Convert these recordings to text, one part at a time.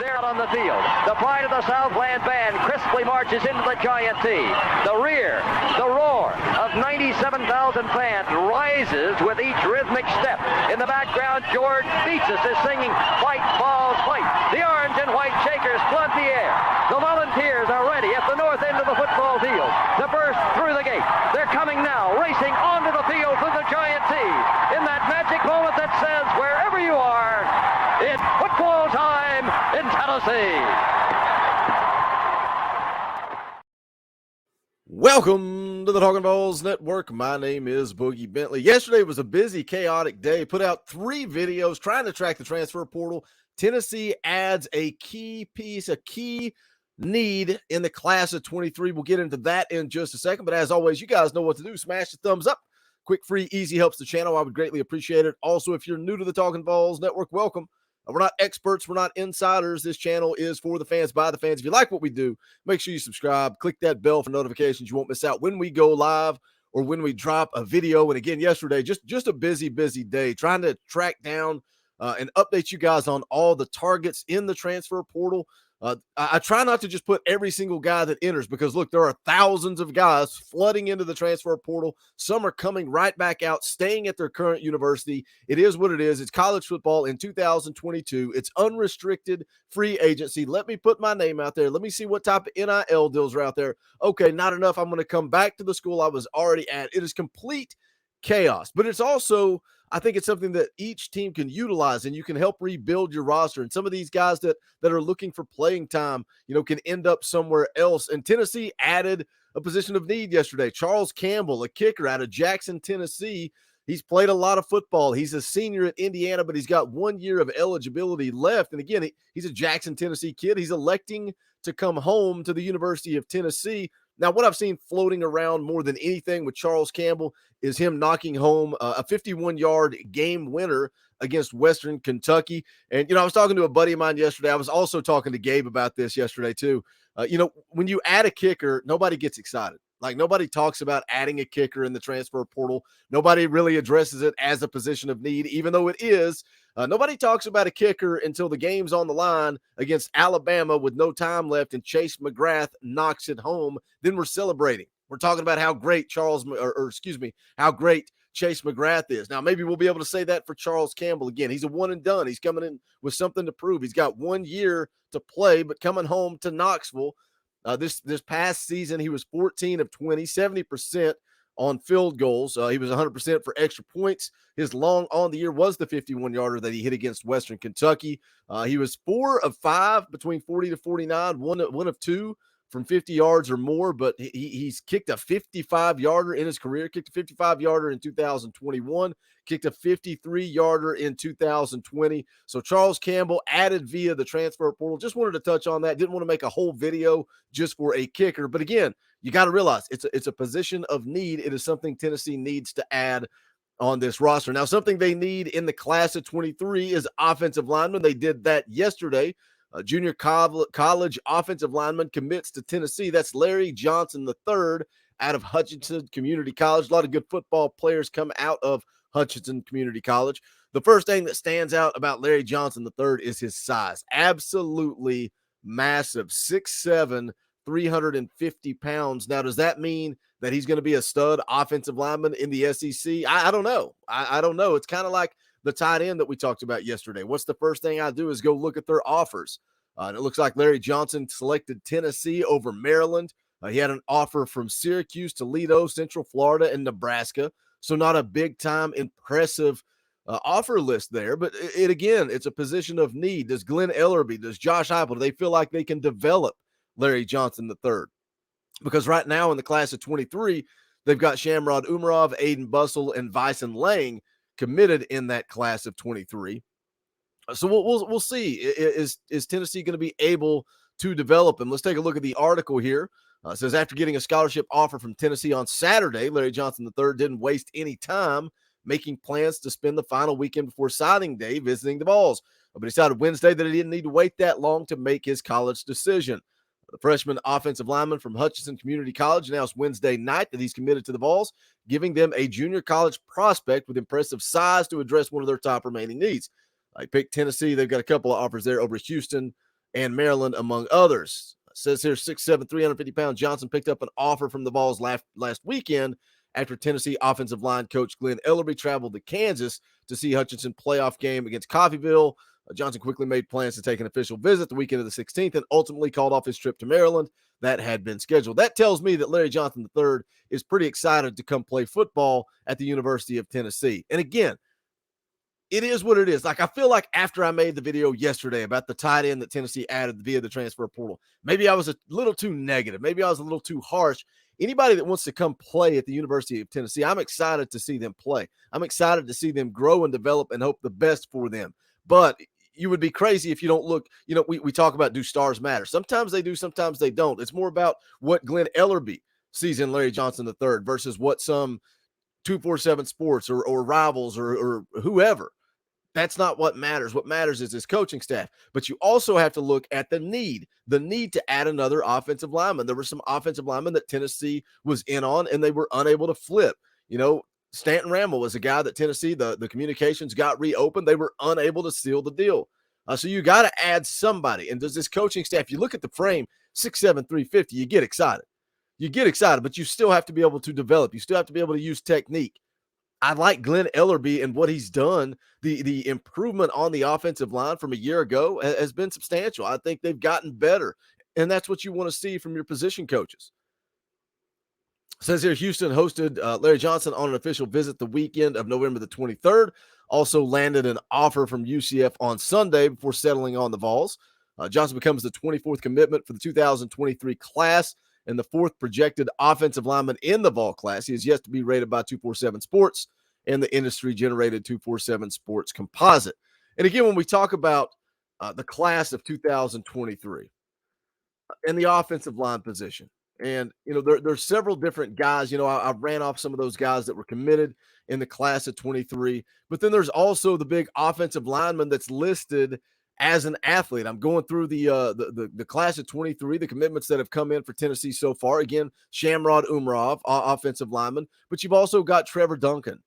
There on the field, the pride of the Southland band crisply marches into the Giant T. The rear, the roar of 97,000 fans rises with each rhythmic step. In the background, George Beatsis is singing "Fight, Balls, Fight." The orange and white Shakers flood the air. The Volunteers are ready at the north end of the football field to burst through the gate. They're coming now, racing onto the field through the Giant T. In that magic moment that says, wherever you are, it's football time in Tennessee. Welcome to the Talkin VAWLS Network. My name is Boogie Bentley. Yesterday was a busy, chaotic day. Put out 3 videos trying to track the transfer portal. Tennessee adds a key piece, a key need in the class of 23. We'll get into that in just a second. But as always, you guys know what to do. Smash the thumbs up. Quick, free, easy helps the channel. I would greatly appreciate it. Also, if you're new to the Talkin VAWLS Network, welcome. We're not experts. We're not insiders. This channel is for the fans, by the fans. If you like what we do, make sure you subscribe. Click that bell for notifications. You won't miss out when we go live or when we drop a video. And again, yesterday, just a busy day trying to track down and update you guys on all the targets in the transfer portal. I try not to just put every single guy that enters because, look, there are thousands of guys flooding into the transfer portal. Some are coming right back out, staying at their current university. It is what it is. It's college football in 2022. It's unrestricted free agency. Let me put my name out there. Let me see what type of NIL deals are out there. Okay, not enough. I'm going to come back to the school I was already at. It is complete chaos, but it's also, I think it's something that each team can utilize, and you can help rebuild your roster. And some of these guys that are looking for playing time, can end up somewhere else. And Tennessee added a position of need yesterday. Charles Campbell, a kicker out of Jackson, Tennessee. He's played a lot of football. He's a senior at Indiana, but he's got 1 year of eligibility left. And again, he's a Jackson, Tennessee kid. He's electing to come home to the University of Tennessee. Now, what I've seen floating around more than anything with Charles Campbell is him knocking home a 51-yard game winner against Western Kentucky. And, I was talking to a buddy of mine yesterday. I was also talking to Gabe about this yesterday too. When you add a kicker, nobody gets excited. Like, nobody talks about adding a kicker in the transfer portal. Nobody really addresses it as a position of need, even though it is. Nobody talks about a kicker until the game's on the line against Alabama with no time left and Chase McGrath knocks it home. Then we're celebrating. We're talking about how great how great Chase McGrath is. Now, maybe we'll be able to say that for Charles Campbell again. He's a one and done. He's coming in with something to prove. He's got 1 year to play, but coming home to Knoxville. This past season, he was 14 of 20, 70% on field goals. He was 100% for extra points. His long on the year was the 51-yarder that he hit against Western Kentucky. He was 4 of 5 between 40 to 49, one of 2 from 50 yards or more, but he's kicked a 55-yarder in his career, kicked a 55-yarder in 2021, kicked a 53-yarder in 2020. So Charles Campbell added via the transfer portal. Just wanted to touch on that. Didn't want to make a whole video just for a kicker. But again, you got to realize it's a position of need. It is something Tennessee needs to add on this roster. Now, something they need in the class of 23 is offensive linemen. They did that yesterday. Junior college offensive lineman commits to Tennessee. That's Larry Johnson III out of Hutchinson Community College. A lot of good football players come out of Hutchinson Community College. The first thing that stands out about Larry Johnson III is his size. Absolutely massive. 6'7", 350 pounds. Now, does that mean that he's going to be a stud offensive lineman in the SEC? I don't know. I don't know. It's kind of like the tight end that we talked about yesterday. What's the first thing I do is go look at their offers. And it looks like Larry Johnson selected Tennessee over Maryland. He had an offer from Syracuse, Toledo, Central Florida, and Nebraska. So not a big-time impressive offer list there. But it's a position of need. Does Glenn Ellerby, does Josh Heupel, do they feel like they can develop Larry Johnson III? Because right now in the class of 23, they've got Shamrod Umarov, Aiden Bussell, and Vyson Lang committed in that class of 23. So we'll see. Is Tennessee going to be able to develop him? Let's take a look at the article here. It says, after getting a scholarship offer from Tennessee on Saturday, Larry Johnson III didn't waste any time making plans to spend the final weekend before signing day visiting the VAWLS. But he decided Wednesday that he didn't need to wait that long to make his college decision. The freshman offensive lineman from Hutchinson Community College announced Wednesday night that he's committed to the VAWLS, giving them a junior college prospect with impressive size to address one of their top remaining needs. I picked Tennessee. They've got a couple of offers there over Houston and Maryland, among others. It says here 6'7", 350-pound Johnson picked up an offer from the Vols last weekend after Tennessee offensive line coach Glenn Ellerbe traveled to Kansas to see Hutchinson playoff game against Coffeyville. Johnson quickly made plans to take an official visit the weekend of the 16th and ultimately called off his trip to Maryland that had been scheduled. That tells me that Larry Johnson III is pretty excited to come play football at the University of Tennessee. And again, it is what it is. Like, I feel like after I made the video yesterday about the tight end that Tennessee added via the transfer portal, maybe I was a little too negative. Maybe I was a little too harsh. Anybody that wants to come play at the University of Tennessee, I'm excited to see them play. I'm excited to see them grow and develop and hope the best for them. But you would be crazy if you don't look, we talk about, do stars matter? Sometimes they do, sometimes they don't. It's more about what Glenn Ellerbe sees in Larry Johnson III versus what some 247 Sports or Rivals or whoever. That's not what matters. What matters is his coaching staff. But you also have to look at the need to add another offensive lineman. There were some offensive linemen that Tennessee was in on, and they were unable to flip. Stanton Ramble was a guy that Tennessee, the communications got reopened. They were unable to seal the deal. So you got to add somebody. And does this coaching staff, you look at the frame, 6'7", 350, you get excited. You get excited, but you still have to be able to develop. You still have to be able to use technique. I like Glenn Ellerbe and what he's done. The improvement on the offensive line from a year ago has been substantial. I think they've gotten better, and that's what you want to see from your position coaches. It says here, Houston hosted Larry Johnson on an official visit the weekend of November the 23rd. Also landed an offer from UCF on Sunday before settling on the Vols. Johnson becomes the 24th commitment for the 2023 class and the fourth projected offensive lineman in the Vol class. He is yet to be rated by 247 Sports and the industry-generated 247 Sports composite. And again, when we talk about the class of 2023 and the offensive line position, and, there's several different guys. I ran off some of those guys that were committed in the class of 23, but then there's also the big offensive lineman that's listed as an athlete. I'm going through the class of 23, the commitments that have come in for Tennessee so far. Again, Shamrod Umrov, offensive lineman, but you've also got Trevor Duncan.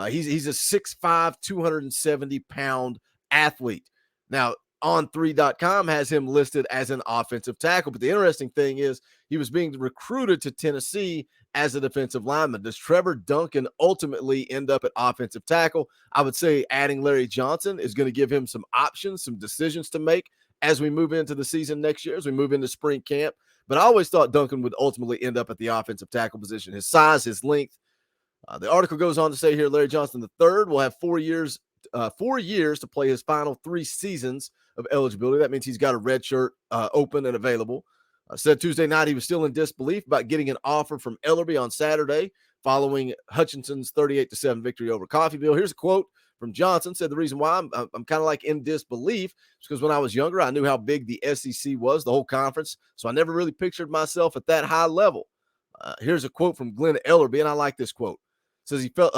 He's a 6'5", 270-pound athlete. Now, On3.com has him listed as an offensive tackle, but the interesting thing is he was being recruited to Tennessee as a defensive lineman. Does Trevor Duncan ultimately end up at offensive tackle? I would say adding Larry Johnson is going to give him some options, some decisions to make as we move into the season next year, as we move into spring camp. But I always thought Duncan would ultimately end up at the offensive tackle position. His size, his length. The article goes on to say here, Larry Johnson III will have 4 years to play his final 3 seasons of eligibility. That means he's got a red shirt open and available. Said Tuesday night he was still in disbelief about getting an offer from Ellerbe on Saturday following Hutchinson's 38-7 victory over Coffeyville. Here's a quote from Johnson. Said the reason why I'm kind of like in disbelief is because when I was younger, I knew how big the SEC was, the whole conference. So I never really pictured myself at that high level. Here's a quote from Glenn Ellerbe, and I like this quote. Says he felt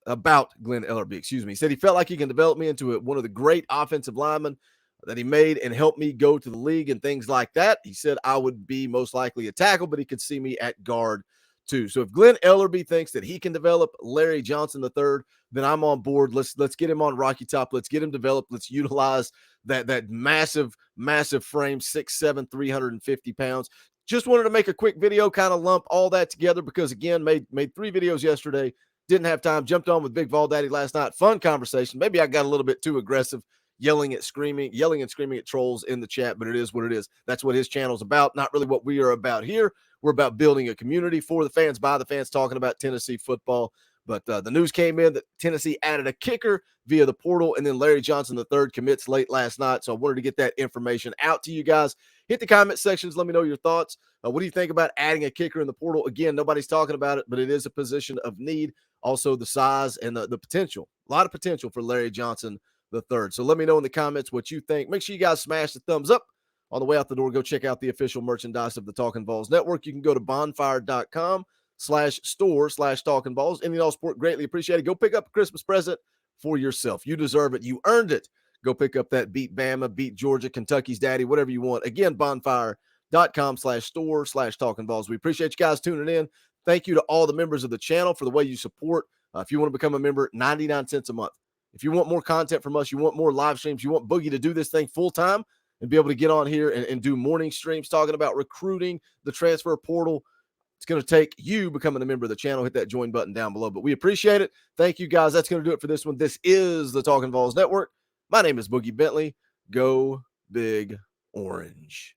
about Glenn Ellerbe, excuse me. He said he felt like he can develop me into one of the great offensive linemen that he made and helped me go to the league and things like that. He said I would be most likely a tackle, but he could see me at guard too. So if Glenn Ellerbe thinks that he can develop Larry Johnson III, then I'm on board. Let's get him on Rocky Top. Let's get him developed. Let's utilize that massive frame, 6'7", 350 pounds. Just wanted to make a quick video, kind of lump all that together because, again, made 3 videos yesterday. Didn't have time. Jumped on with Big Vol Daddy last night. Fun conversation. Maybe I got a little bit too aggressive, yelling and screaming at trolls in the chat, but it is what it is. That's what his channel's about. Not really what we are about here. We're about building a community for the fans, by the fans, talking about Tennessee football. But the news came in that Tennessee added a kicker via the portal, and then Larry Johnson III commits late last night. So I wanted to get that information out to you guys. Hit the comment sections. Let me know your thoughts. What do you think about adding a kicker in the portal? Again, nobody's talking about it, but it is a position of need. Also, the size and the potential. A lot of potential for Larry Johnson III. So let me know in the comments what you think. Make sure you guys smash the thumbs up. On the way out the door, go check out the official merchandise of the Talkin VAWLS Network. You can go to bonfire.com/store/Talkin VAWLS. Any and all support greatly appreciated. Go pick up a Christmas present for yourself. You deserve it. You earned it. Go pick up that beat Bama, beat Georgia, Kentucky's daddy, whatever you want. Again, bonfire.com/store/Talkin VAWLS. We appreciate you guys tuning in. Thank you to all the members of the channel for the way you support. If you want to become a member, 99 cents a month. If you want more content from us, you want more live streams, you want Boogie to do this thing full time, and be able to get on here and do morning streams talking about recruiting, the transfer portal. It's going to take you becoming a member of the channel. Hit that join button down below. But we appreciate it. Thank you, guys. That's going to do it for this one. This is the Talkin' VAWLS Network. My name is Boogie Bentley. Go Big Orange.